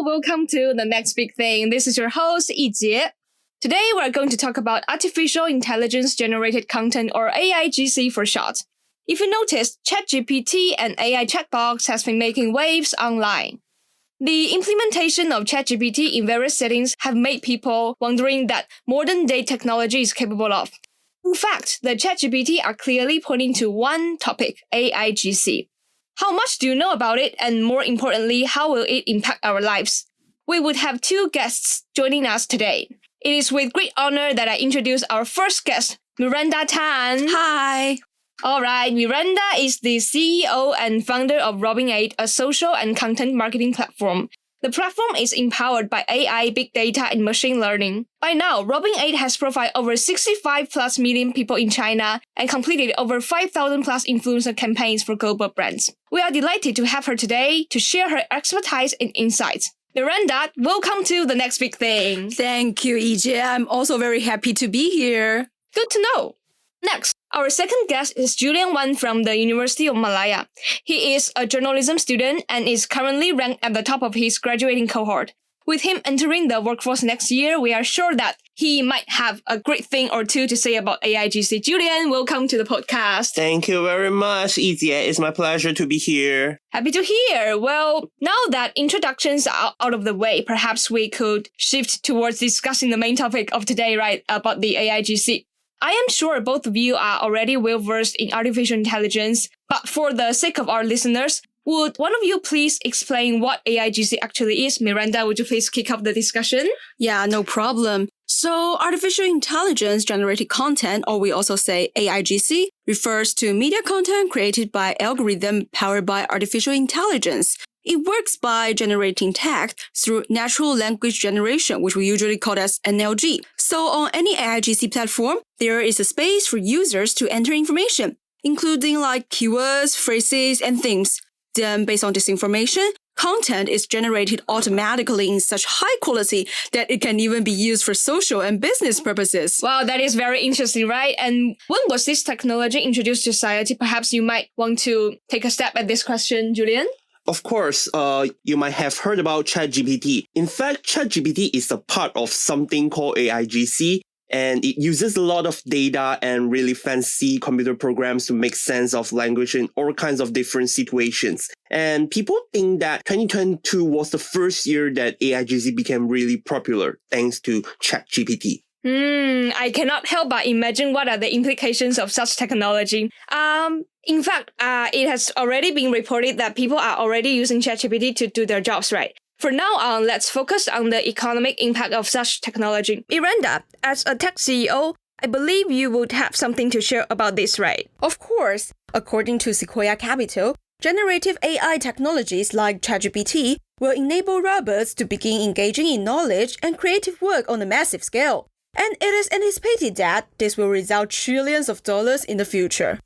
Hello, welcome to The Next Big Thing. This is your host, Yijie. Today, we're going to talk about artificial intelligence generated content, or AIGC for short. If you noticed, ChatGPT and AI chatbots has been making waves online. The implementation of ChatGPT in various settings have made people wondering that modern-day technology is capable of. In fact, the ChatGPT are clearly pointing to one topic, AIGC. How much do you know about it, and more importantly, how will it impact our lives? We would have two guests joining us today. It is with great honor that I introduce our first guest, Miranda Tan. Hi. All right, Miranda is the CEO and founder of Ruoxin, a social and content marketing platform. The platform is empowered by AI, big data, and machine learning. By now, Ruoxin has profiled over 65 plus million people in China and completed over 5,000 plus influencer campaigns for global brands. We are delighted to have her today to share her expertise and insights. Miranda, welcome to The Next Big Thing. Thank you, Yijie. I'm also very happy to be here. Good to know. Next, our second guest is Julian Wan from the University of Malaya. He is a journalism student and is currently ranked at the top of his graduating cohort. With him entering the workforce next year, we are sure that he might have a great thing or two to say about AIGC. Julian, welcome to the podcast. Thank you very much, Yijie. It's my pleasure to be here. Happy to hear. Well, now that introductions are out of the way, perhaps we could shift towards discussing the main topic of today, right, about the AIGC. I am sure both of you are already well-versed in artificial intelligence, but for the sake of our listeners, would one of you please explain what AIGC actually is? Miranda, would you please kick off the discussion? Yeah, no problem. So, artificial intelligence generated content, or we also say AIGC, refers to media content created by algorithm powered by artificial intelligence. It works by generating text through natural language generation, which we usually call as NLG. So on any AIGC platform, there is a space for users to enter information, including like keywords, phrases, and themes. Then based on this information, content is generated automatically in such high quality that it can even be used for social and business purposes. Wow, that is very interesting, right? And when was this technology introduced to society? Perhaps you might want to take a step at this question, Julian. Of course, you might have heard about ChatGPT. In fact, ChatGPT is a part of something called AIGC, and it uses a lot of data and really fancy computer programs to make sense of language in all kinds of different situations. And people think that 2022 was the first year that AIGC became really popular thanks to ChatGPT. I cannot help but imagine what are the implications of such technology. In fact, it has already been reported that people are already using ChatGPT to do their jobs, right? For now on, let's focus on the economic impact of such technology. Miranda, as a tech CEO, I believe you would have something to share about this, right? Of course, according to Sequoia Capital, generative AI technologies like ChatGPT will enable robots to begin engaging in knowledge and creative work on a massive scale. And it is anticipated that this will result trillions of dollars in the future.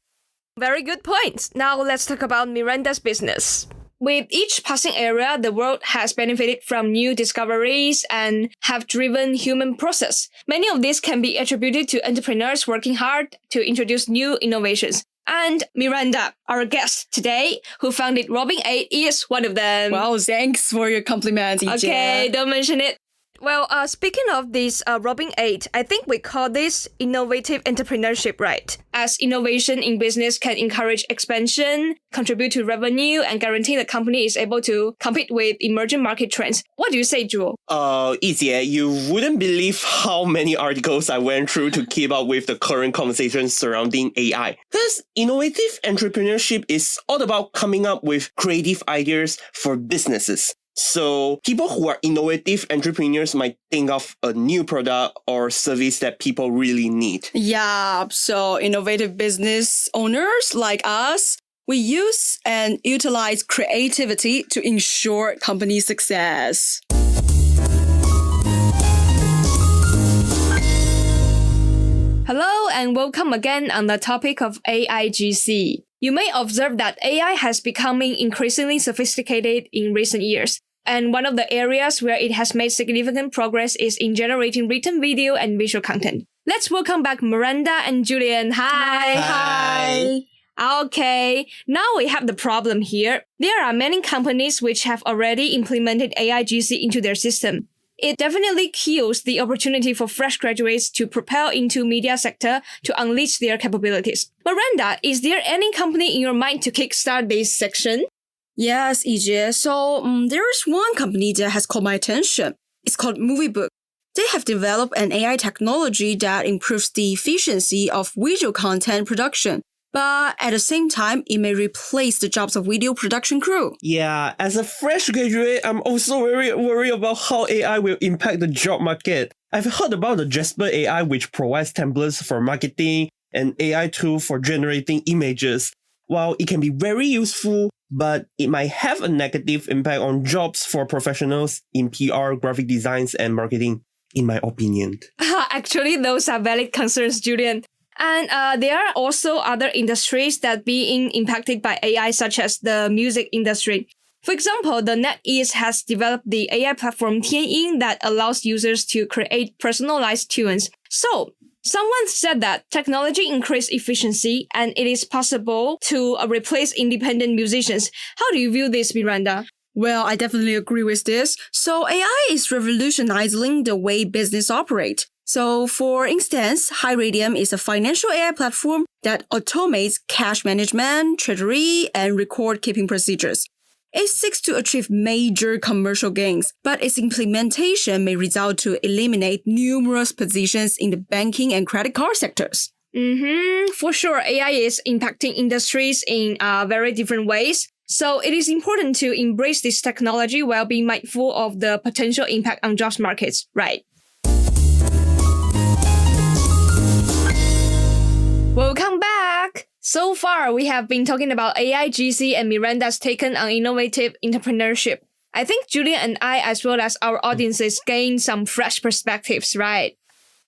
Very good point. Now let's talk about Miranda's business. With each passing era, the world has benefited from new discoveries and have driven human process. Many of these can be attributed to entrepreneurs working hard to introduce new innovations. And Miranda, our guest today, who founded Ruoxin, is one of them. Wow, thanks for your compliment, Yijie. Okay, don't mention it. Well, speaking of this Ruoxin, I think we call this innovative entrepreneurship, right? As innovation in business can encourage expansion, contribute to revenue, and guarantee the company is able to compete with emerging market trends. What do you say, Jewel? Yijie, you wouldn't believe how many articles I went through to keep up with the current conversation surrounding AI. Because innovative entrepreneurship is all about coming up with creative ideas for businesses. So people who are innovative entrepreneurs might think of a new product or service that people really need. Yeah, so innovative business owners like us, we use and utilize creativity to ensure company success. Hello and welcome again on the topic of AIGC. You may observe that AI has becoming increasingly sophisticated in recent years. And one of the areas where it has made significant progress is in generating written video and visual content. Let's welcome back Miranda and Julian. Hi. Hi. Okay, now we have the problem here. There are many companies which have already implemented AIGC into their system. It definitely kills the opportunity for fresh graduates to propel into media sector to unleash their capabilities. Miranda, is there any company in your mind to kickstart this section? Yes, Yijie. So there is one company that has caught my attention. It's called MovieBook. They have developed an AI technology that improves the efficiency of video content production. But at the same time, it may replace the jobs of video production crew. Yeah, as a fresh graduate, I'm also very worried about how AI will impact the job market. I've heard about the Jasper AI, which provides templates for marketing, and AI tool for generating images. While it can be very useful, but it might have a negative impact on jobs for professionals in PR, graphic designs, and marketing, in my opinion. Actually, those are valid concerns, Julian. And there are also other industries that being impacted by AI, such as the music industry. For example, the NetEase has developed the AI platform Tianying that allows users to create personalized tunes. So, someone said that technology increases efficiency and it is possible to replace independent musicians. How do you view this, Miranda? Well, I definitely agree with this. So AI is revolutionizing the way business operates. So for instance, HiRadium is a financial AI platform that automates cash management, treasury, and record-keeping procedures. It seeks to achieve major commercial gains, but its implementation may result to eliminate numerous positions in the banking and credit card sectors. For sure, AI is impacting industries in very different ways. So it is important to embrace this technology while being mindful of the potential impact on jobs markets, right? Welcome back! So far, we have been talking about AIGC and Miranda's taken on innovative entrepreneurship. I think Julian and I, as well as our audiences, gained some fresh perspectives, right?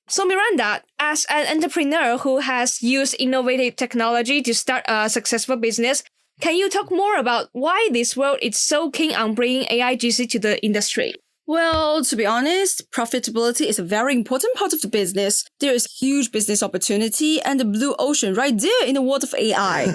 So Miranda, as an entrepreneur who has used innovative technology to start a successful business, can you talk more about why this world is so keen on bringing AIGC to the industry? Well, to be honest, profitability is a very important part of the business. There is huge business opportunity and the blue ocean right there in the world of AI.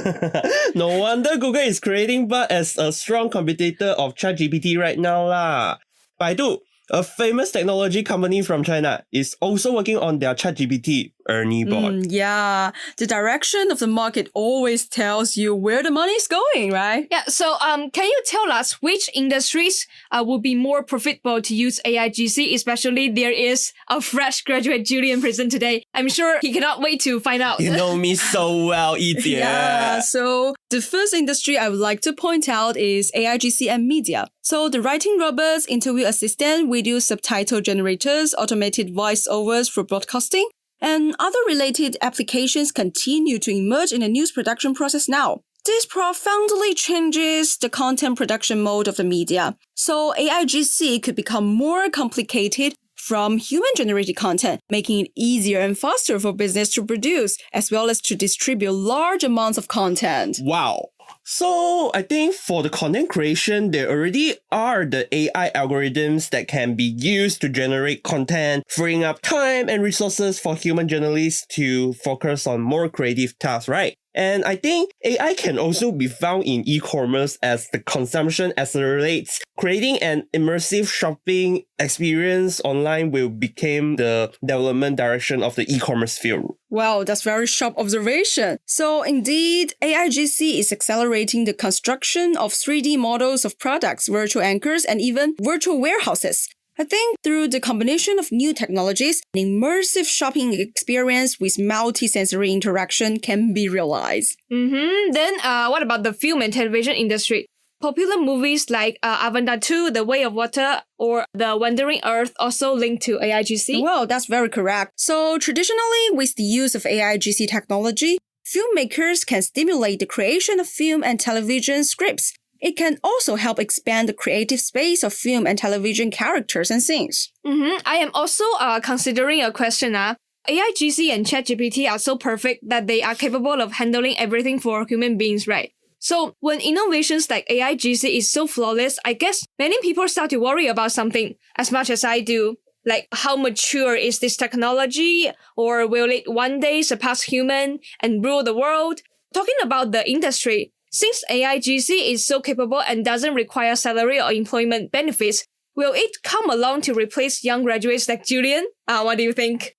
No wonder Google is creating Bard as a strong competitor of ChatGPT right now lah. Baidu, a famous technology company from China, is also working on their ChatGPT Ernie bot. Yeah, the direction of the market always tells you where the money is going, right? Yeah, so can you tell us which industries would be more profitable to use AIGC, especially there is a fresh graduate Julian present today. I'm sure he cannot wait to find out. You know me so well, Yijie. Yeah, so the first industry I would like to point out is AIGC and media. So the writing robots, interview assistant, video subtitle generators, automated voiceovers for broadcasting, and other related applications continue to emerge in the news production process now. This profoundly changes the content production mode of the media. So AIGC could become more complicated from human-generated content, making it easier and faster for business to produce, as well as to distribute large amounts of content. Wow. So I think for the content creation, there already are the AI algorithms that can be used to generate content, freeing up time and resources for human journalists to focus on more creative tasks, right? And I think AI can also be found in e-commerce as the consumption accelerates. Creating an immersive shopping experience online will become the development direction of the e-commerce field. Wow, that's very sharp observation. So indeed, AIGC is accelerating the construction of 3D models of products, virtual anchors, and even virtual warehouses. I think through the combination of new technologies, an immersive shopping experience with multi-sensory interaction can be realized. Then what about the film and television industry? Popular movies like Avatar 2, The Way of Water, or The Wandering Earth also linked to AIGC? Well, that's very correct. So traditionally, with the use of AIGC technology, filmmakers can stimulate the creation of film and television scripts. It can also help expand the creative space of film and television characters and scenes. I am also considering a question. AIGC and ChatGPT are so perfect that they are capable of handling everything for human beings, right? So when innovations like AIGC is so flawless, I guess many people start to worry about something, as much as I do. Like, how mature is this technology? Or will it one day surpass human and rule the world? talking about the industry, since AIGC is so capable and doesn't require salary or employment benefits, will it come along to replace young graduates like Julian? What do you think?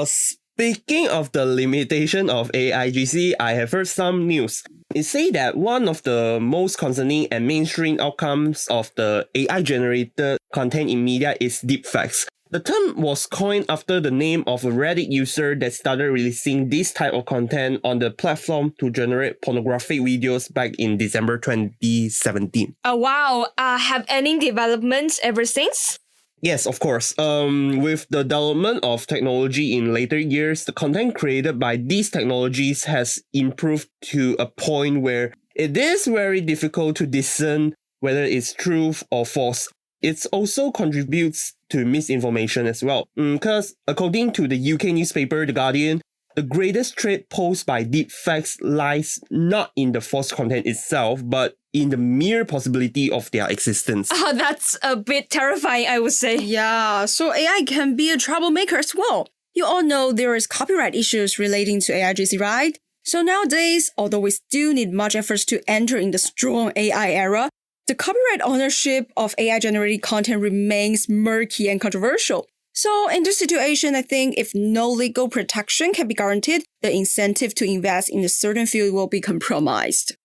Speaking of the limitation of AIGC, I have heard some news. It say that one of the most concerning and mainstream outcomes of the AI-generated content in media is deepfakes. The term was coined after the name of a Reddit user that started releasing this type of content on the platform to generate pornographic videos back in December 2017. Oh wow, have any developments ever since? Yes, of course. With the development of technology in later years, the content created by these technologies has improved to a point where it is very difficult to discern whether it's truth or false. It also contributes to misinformation as well. Because according to the UK newspaper The Guardian, the greatest threat posed by deepfakes lies not in the false content itself, but in the mere possibility of their existence. That's a bit terrifying, I would say. Yeah, so AI can be a troublemaker as well. You all know there is copyright issues relating to AIGC, right? So nowadays, although we still need much efforts to enter in the strong AI era, the copyright ownership of AI-generated content remains murky and controversial. So in this situation, I think if no legal protection can be guaranteed, the incentive to invest in a certain field will be compromised.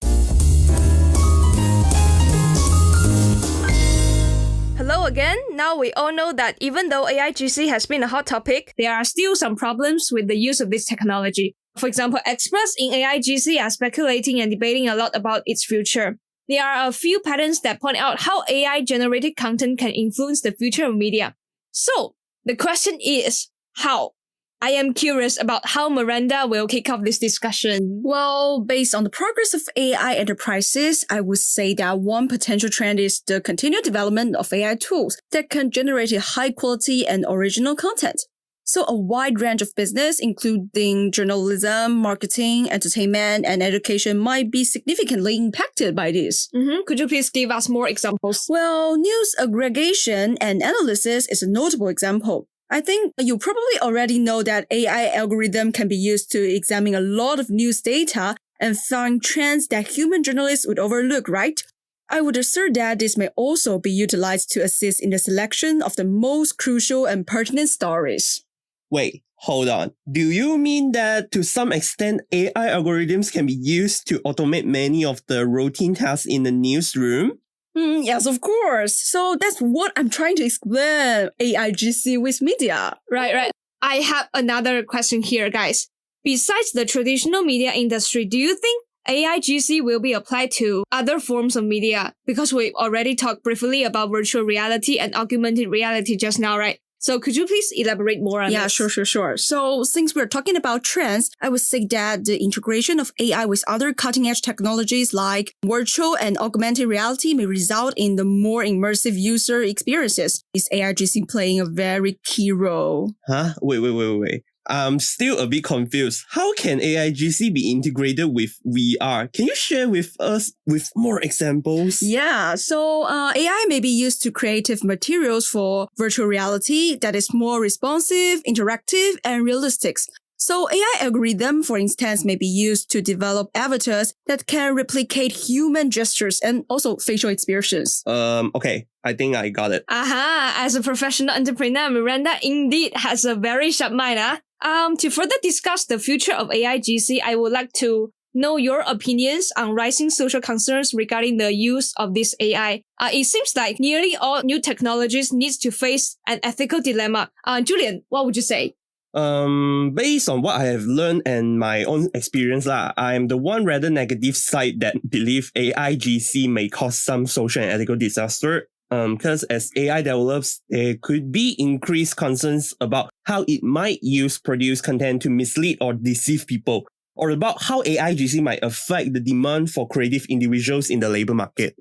Hello again. Now we all know that even though AIGC has been a hot topic, there are still some problems with the use of this technology. For example, experts in AIGC are speculating and debating a lot about its future. There are a few patterns that point out how AI-generated content can influence the future of media. So, the question is, how? I am curious about how Miranda will kick off this discussion. Well, based on the progress of AI enterprises, I would say that one potential trend is the continued development of AI tools that can generate high quality and original content. So a wide range of business, including journalism, marketing, entertainment, and education, might be significantly impacted by this. Could you please give us more examples? Well, news aggregation and analysis is a notable example. I think you probably already know that AI algorithm can be used to examine a lot of news data and find trends that human journalists would overlook, right? I would assert that this may also be utilized to assist in the selection of the most crucial and pertinent stories. Wait, hold on. Do you mean that to some extent AI algorithms can be used to automate many of the routine tasks in the newsroom? Yes, of course. So that's what I'm trying to explain AIGC with media. Right. I have another question here, guys. Besides the traditional media industry, do you think AIGC will be applied to other forms of media? Because we already talked briefly about virtual reality and augmented reality just now, right? So could you please elaborate more on this? Yeah, sure. So since we're talking about trends, I would say that the integration of AI with other cutting-edge technologies like virtual and augmented reality may result in the more immersive user experiences. Is AIGC playing a very key role? Huh? Wait. I'm still a bit confused. How can AIGC be integrated with VR? Can you share with us with more examples? Yeah, so AI may be used to creative materials for virtual reality that is more responsive, interactive, and realistic. So AI algorithm, for instance, may be used to develop avatars that can replicate human gestures and also facial expressions. Okay. I think I got it. As a professional entrepreneur, Miranda indeed has a very sharp mind. To further discuss the future of AIGC, I would like to know your opinions on rising social concerns regarding the use of this AI. It seems like nearly all new technologies needs to face an ethical dilemma. Julian, what would you say? Based on what I have learned and my own experience, I'm the one rather negative side that believe AIGC may cause some social and ethical disaster. Because as AI develops, there could be increased concerns about how it might produce content to mislead or deceive people, or about how AIGC might affect the demand for creative individuals in the labor market.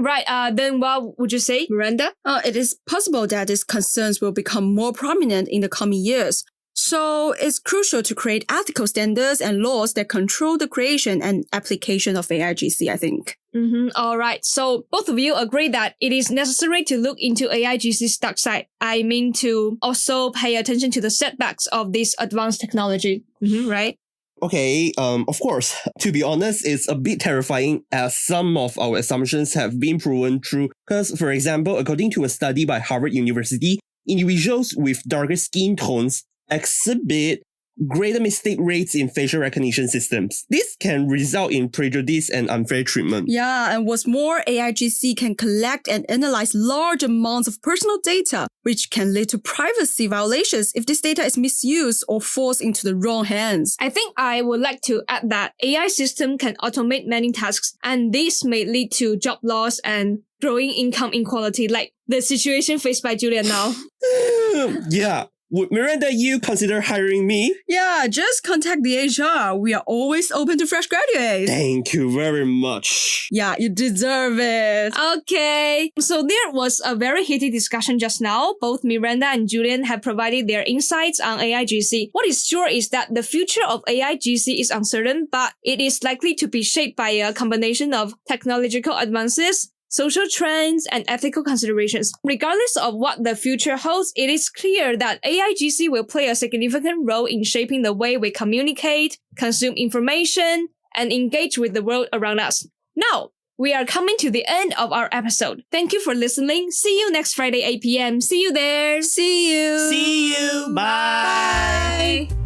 Right. Then what would you say, Miranda? It is possible that these concerns will become more prominent in the coming years. So it's crucial to create ethical standards and laws that control the creation and application of AIGC, I think. All right. So both of you agree that it is necessary to look into AIGC's dark side. I mean to also pay attention to the setbacks of this advanced technology, right? Okay, of course, to be honest, it's a bit terrifying as some of our assumptions have been proven true. Because, for example, according to a study by Harvard University, individuals with darker skin tones exhibit greater mistake rates in facial recognition systems. This can result in prejudice and unfair treatment. Yeah, and what's more, AIGC can collect and analyze large amounts of personal data, which can lead to privacy violations if this data is misused or falls into the wrong hands. I think I would like to add that AI system can automate many tasks, and this may lead to job loss and growing income inequality, like the situation faced by Julian now. Yeah. Would Miranda, you consider hiring me? Yeah, just contact the HR. We are always open to fresh graduates. Thank you very much. Yeah, you deserve it. Okay, so there was a very heated discussion just now. Both Miranda and Julian have provided their insights on AIGC. What is sure is that the future of AIGC is uncertain, but it is likely to be shaped by a combination of technological advances, social trends, and ethical considerations. Regardless of what the future holds, it is clear that AIGC will play a significant role in shaping the way we communicate, consume information, and engage with the world around us. Now, we are coming to the end of our episode. Thank you for listening. See you next Friday, 8 p.m. See you there. See you. See you. Bye. Bye.